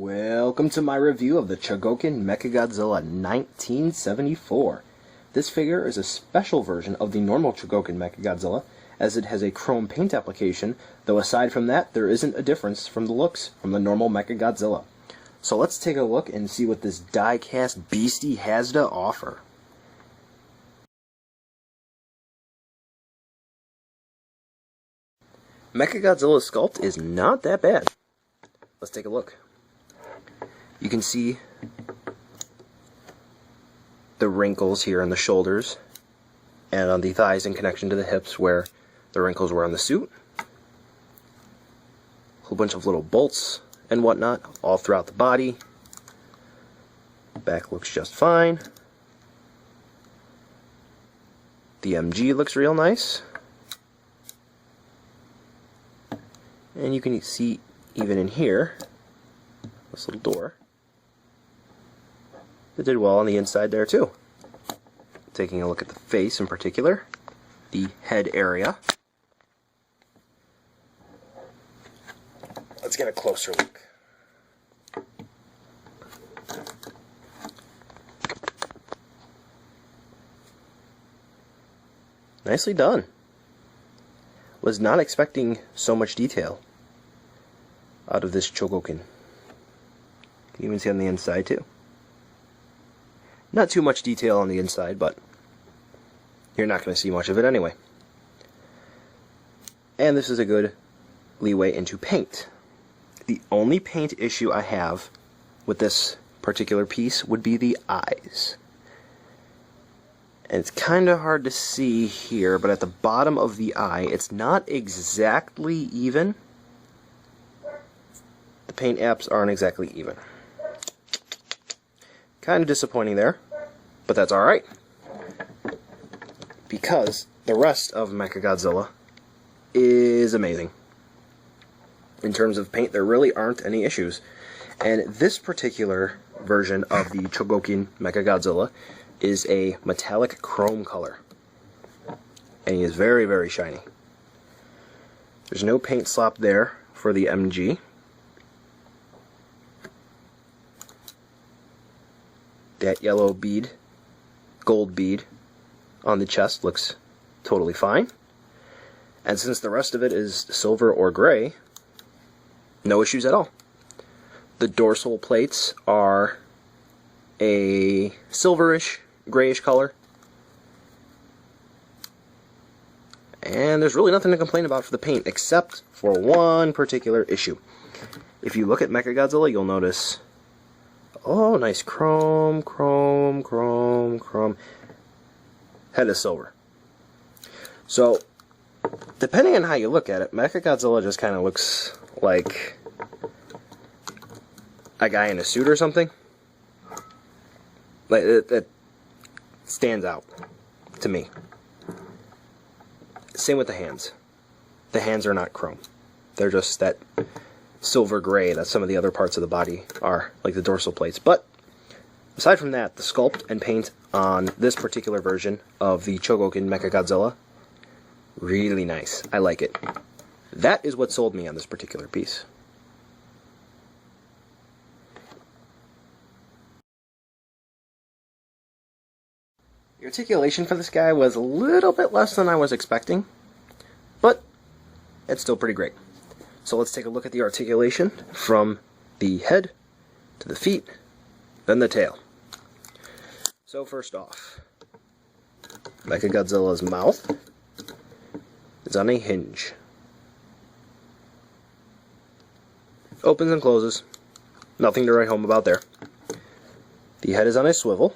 Welcome to my review of the Chogokin Mechagodzilla 1974. This figure is a special version of the normal Chogokin Mechagodzilla, as it has a chrome paint application, though aside from that, there isn't a difference from the looks from the normal Mechagodzilla. So let's take a look and see what this die-cast beastie has to offer. Mechagodzilla's sculpt is not that bad. Let's take a look. You can see the wrinkles here on the shoulders and on the thighs in connection to the hips where the wrinkles were on the suit. A whole bunch of little bolts and whatnot all throughout the body. Back looks just fine. The MG looks real nice. And you can see even in here, this little door, it did well on the inside there too. Taking a look at the face in particular, the head area. Let's get a closer look. Nicely done. Was not expecting so much detail out of this Chogokin. You can even see on the inside too. Not too much detail on the inside, but you're not going to see much of it anyway. And this is a good leeway into paint. The only paint issue I have with this particular piece would be the eyes. And it's kind of hard to see here, but at the bottom of the eye, it's not exactly even. The paint apps aren't exactly even. Kind of disappointing there, but that's alright. Because the rest of Mechagodzilla is amazing. In terms of paint, there really aren't any issues. And this particular version of the Chogokin Mechagodzilla is a metallic chrome color. And he is very, very shiny. There's no paint slop there for the MG. That yellow bead, gold bead on the chest looks totally fine. And since the rest of it is silver or gray, no issues at all. The dorsal plates are a silverish, grayish color. And there's really nothing to complain about for the paint, except for one particular issue. If you look at Mechagodzilla, you'll notice, oh, nice chrome, chrome, chrome, chrome. Head is silver. So, depending on how you look at it, Mechagodzilla just kind of looks like a guy in a suit or something. Like, it stands out to me. Same with the hands. The hands are not chrome. They're just that silver gray that some of the other parts of the body are, like the dorsal plates. But aside from that, the sculpt and paint on this particular version of the Chogokin Mechagodzilla, really nice. I like it. That is what sold me on this particular piece. The articulation for this guy was a little bit less than I was expecting, but it's still pretty great. So let's take a look at the articulation from the head to the feet, then the tail. So first off, Mechagodzilla's mouth is on a hinge. Opens and closes. Nothing to write home about there. The head is on a swivel.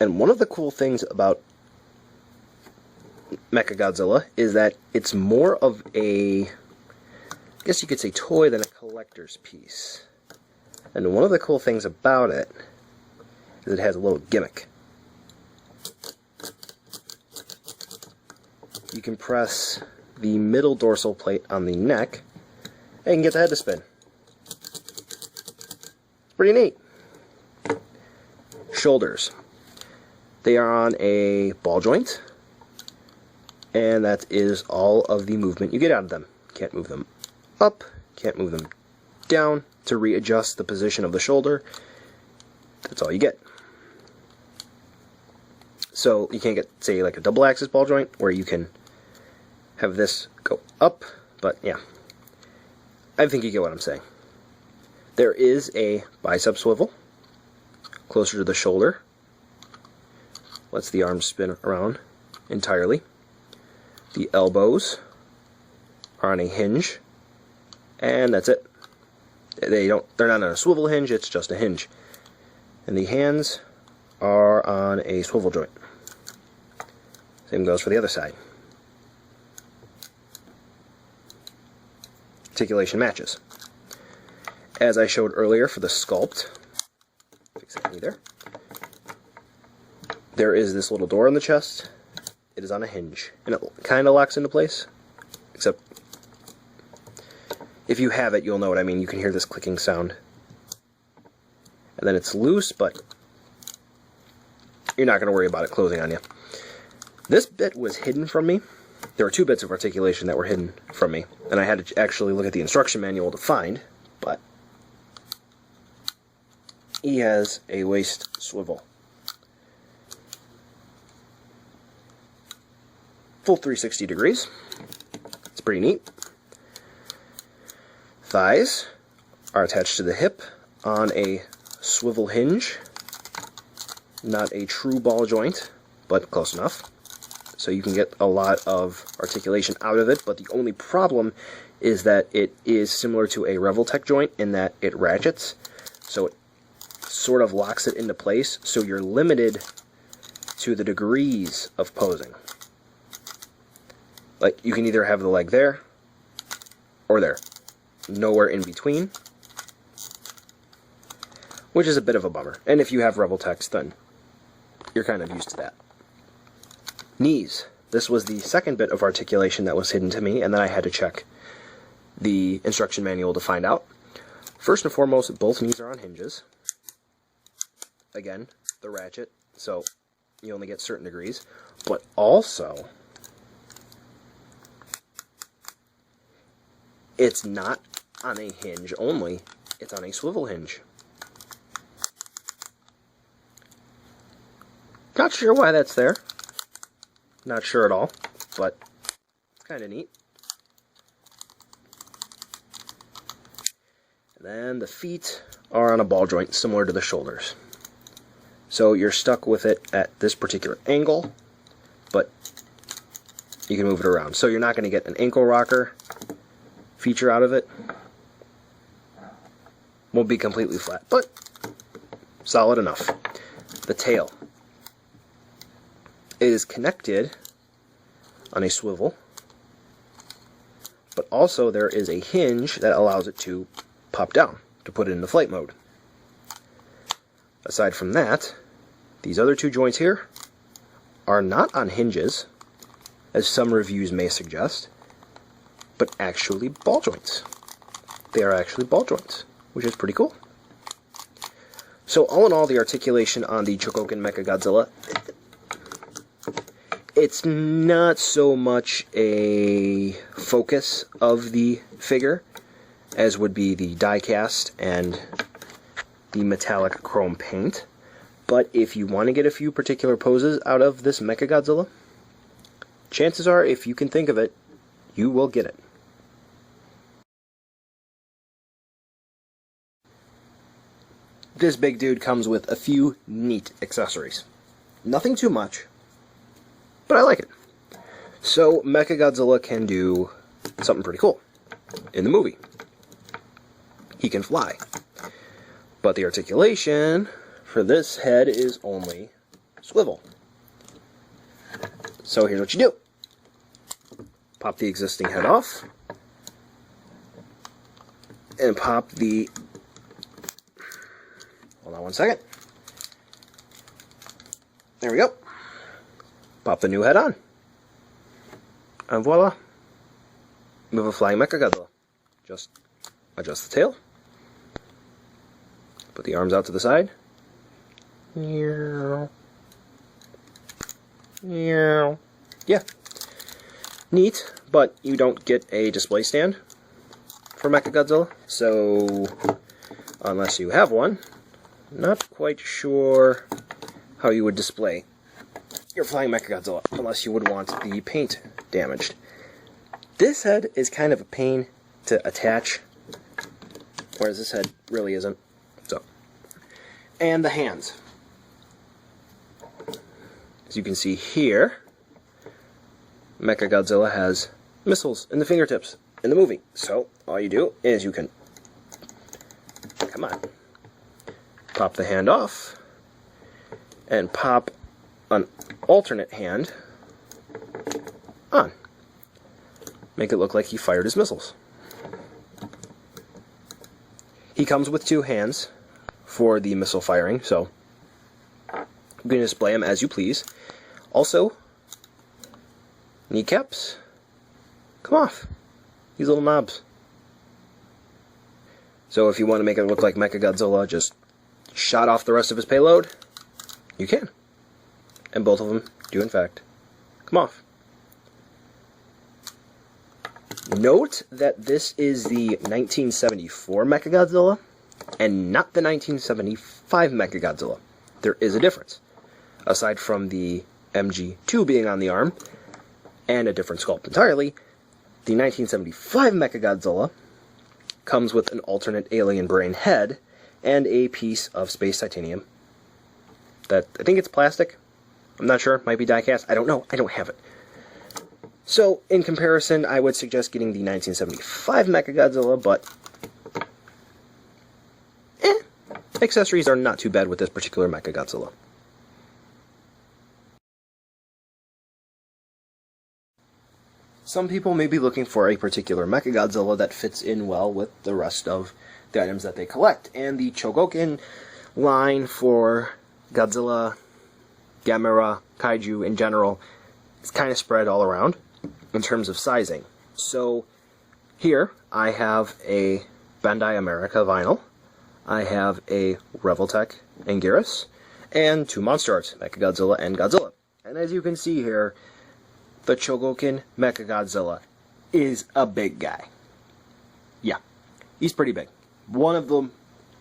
And one of the cool things about Mechagodzilla is that it's more of a, I guess you could say, toy than a collector's piece. And one of the cool things about it is it has a little gimmick. You can press the middle dorsal plate on the neck and you can get the head to spin. It's pretty neat. Shoulders. They are on a ball joint, and that is all of the movement you get out of them. Can't move them up, Can't move them down to readjust the position of the shoulder. That's all you get. So you can't get, say, like a double axis ball joint where you can have this go up, but yeah, I think you get what I'm saying. There is a bicep swivel closer to the shoulder. Lets the arms spin around entirely. The elbows are on a hinge, and that's it. They're not on a swivel hinge, it's just a hinge. And the hands are on a swivel joint. Same goes for the other side. Articulation matches. As I showed earlier for the Sculpt, fix that knee there. There is this little door in the chest. It is on a hinge, and it kind of locks into place, except if you have it, you'll know what I mean. You can hear this clicking sound. And then it's loose, but you're not going to worry about it closing on you. This bit was hidden from me. There were 2 bits of articulation that were hidden from me, and I had to actually look at the instruction manual to find, but he has a waist swivel. Full 360 degrees. It's pretty neat. Thighs are attached to the hip on a swivel hinge. Not a true ball joint, but close enough. So you can get a lot of articulation out of it, but the only problem is that it is similar to a Revoltech joint in that it ratchets, so it sort of locks it into place, so you're limited to the degrees of posing. Like, you can either have the leg there or there. Nowhere in between, which is a bit of a bummer. And if you have Revoltechs, then you're kind of used to that. Knees. This was the second bit of articulation that was hidden to me, and then I had to check the instruction manual to find out. First and foremost, both knees are on hinges. Again, the ratchet, so you only get certain degrees. But also, it's not on a hinge only, it's on a swivel hinge. Not sure why that's there. Not sure at all, but it's kind of neat. And then the feet are on a ball joint similar to the shoulders. So you're stuck with it at this particular angle, but you can move it around. So you're not going to get an ankle rocker feature out of it. Won't be completely flat, but solid enough. The tail. It is connected on a swivel, but also there is a hinge that allows it to pop down to put it into flight mode. Aside from that, these other 2 joints here are not on hinges, as some reviews may suggest, but actually ball joints. They are actually ball joints, which is pretty cool. So all in all, the articulation on the Chogokin Mechagodzilla, it's not so much a focus of the figure as would be the die-cast and the metallic chrome paint. But if you want to get a few particular poses out of this Mechagodzilla, chances are, if you can think of it, you will get it. This big dude comes with a few neat accessories. Nothing too much, but I like it. So Mechagodzilla can do something pretty cool in the movie. He can fly. But the articulation for this head is only swivel. So here's what you do. Pop the existing head off, and pop the... Hold on one second. There we go. Pop the new head on. And voila. Move a flying Mechagodzilla. Just adjust the tail. Put the arms out to the side. Yeah. Neat, but you don't get a display stand for Mechagodzilla, so unless you have one, not quite sure how you would display your flying Mechagodzilla, unless you would want the paint damaged. This head is kind of a pain to attach, whereas this head really isn't. So, and the hands. As you can see here, Mechagodzilla has missiles in the fingertips in the movie. So, all you do is you can, come on, pop the hand off, and pop an alternate hand on. Make it look like he fired his missiles. He comes with two hands for the missile firing, so you can display them as you please. Also, kneecaps come off. These little knobs. So if you want to make it look like Mechagodzilla just shot off the rest of his payload, you can. And both of them do, in fact, come off. Note that this is the 1974 Mechagodzilla and not the 1975 Mechagodzilla. There is a difference. Aside from the MG2 being on the arm, and a different sculpt entirely, the 1975 Mechagodzilla comes with an alternate alien brain head and a piece of space titanium that, I think it's plastic. I'm not sure. Might be die-cast. I don't know. I don't have it. So, in comparison, I would suggest getting the 1975 Mechagodzilla, but accessories are not too bad with this particular Mechagodzilla. Some people may be looking for a particular Mechagodzilla that fits in well with the rest of the items that they collect, and the Chogokin line for Godzilla, Gamera, Kaiju in general is kind of spread all around in terms of sizing. So here I have a Bandai America vinyl, I have a Revoltech Anguirus, and two Monster Arts, Mechagodzilla and Godzilla. And as you can see here, the Chogokin Mechagodzilla is a big guy. Yeah, he's pretty big. One of the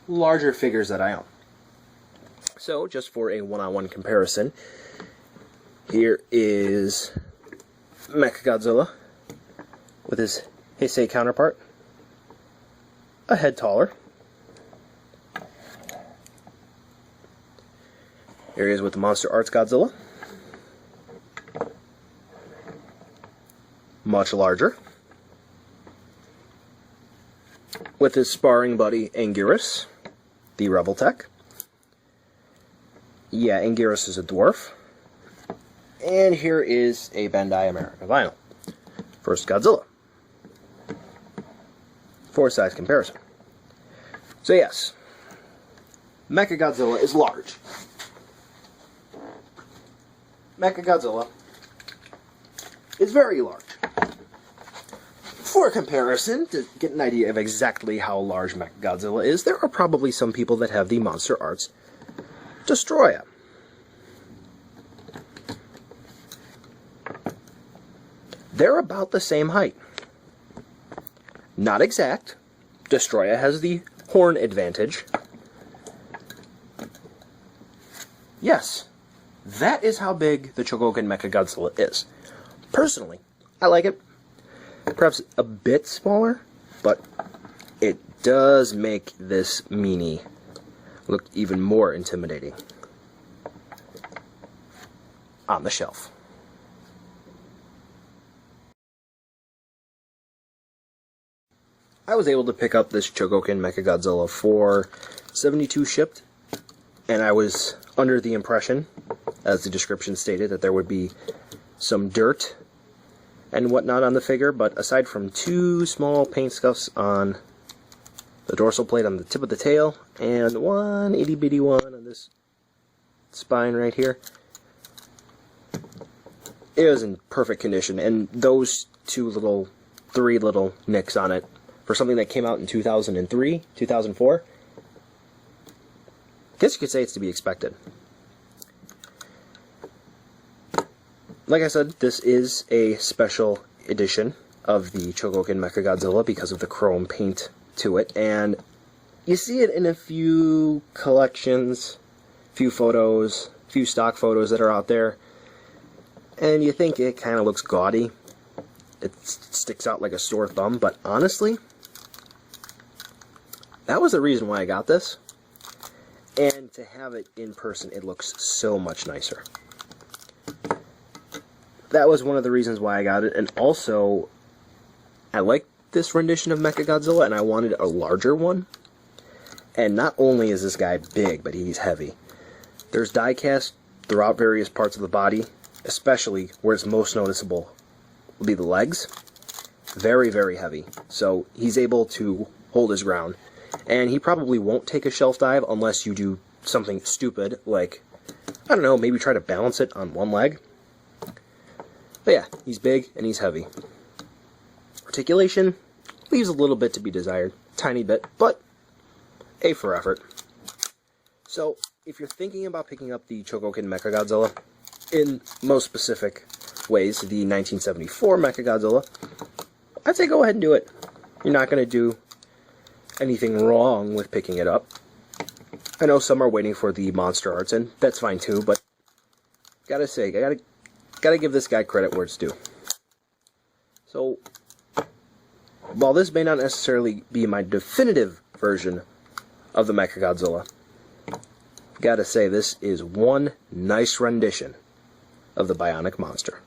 larger figures that I own. So, just for a one-on-one comparison, here is Mechagodzilla with his Heisei counterpart, a head taller. Here he is with the Monster Arts Godzilla, much larger, with his sparring buddy Anguirus, the Revoltech. Yeah, Anguirus is a dwarf. And here is a Bandai America vinyl. First Godzilla. For size comparison. So yes, Mechagodzilla is large. Mechagodzilla is very large. For comparison, to get an idea of exactly how large Mechagodzilla is, there are probably some people that have the Monster Arts Destroyer. They're about the same height. Not exact. Destroyer has the horn advantage. Yes, that is how big the Chogokin Mechagodzilla is. Personally, I like it. Perhaps a bit smaller, but it does make this meanie look even more intimidating on the shelf. I was able to pick up this Chogokin Mechagodzilla for $72 shipped, and I was under the impression, as the description stated, that there would be some dirt and whatnot on the figure, but aside from two small paint scuffs on the dorsal plate on the tip of the tail, and one itty bitty one on this spine right here, it was in perfect condition, and those three little nicks on it, for something that came out in 2003, 2004, I guess you could say it's to be expected. Like I said, this is a special edition of the Chogokin Mechagodzilla because of the chrome paint to it, and you see it in a few collections, few photos, few stock photos that are out there, and you think it kind of looks gaudy. It sticks out like a sore thumb, but honestly, that was the reason why I got this. And to have it in person, it looks so much nicer. That was one of the reasons why I got it, and also, I like this rendition of Mechagodzilla, and I wanted a larger one. And not only is this guy big, but he's heavy. There's die cast throughout various parts of the body, especially where it's most noticeable will be the legs. Very, very heavy. So he's able to hold his ground. And he probably won't take a shelf dive unless you do something stupid, like, I don't know, maybe try to balance it on one leg. But yeah, he's big and he's heavy. Articulation leaves a little bit to be desired. Tiny bit, but A for effort. So, if you're thinking about picking up the Chogokin Mechagodzilla, in most specific ways, the 1974 Mechagodzilla, I'd say go ahead and do it. You're not going to do anything wrong with picking it up. I know some are waiting for the monster arts, and that's fine too, but gotta say, gotta give this guy credit where it's due. So, while this may not necessarily be my definitive version of the Mechagodzilla, gotta say this is one nice rendition of the Bionic Monster.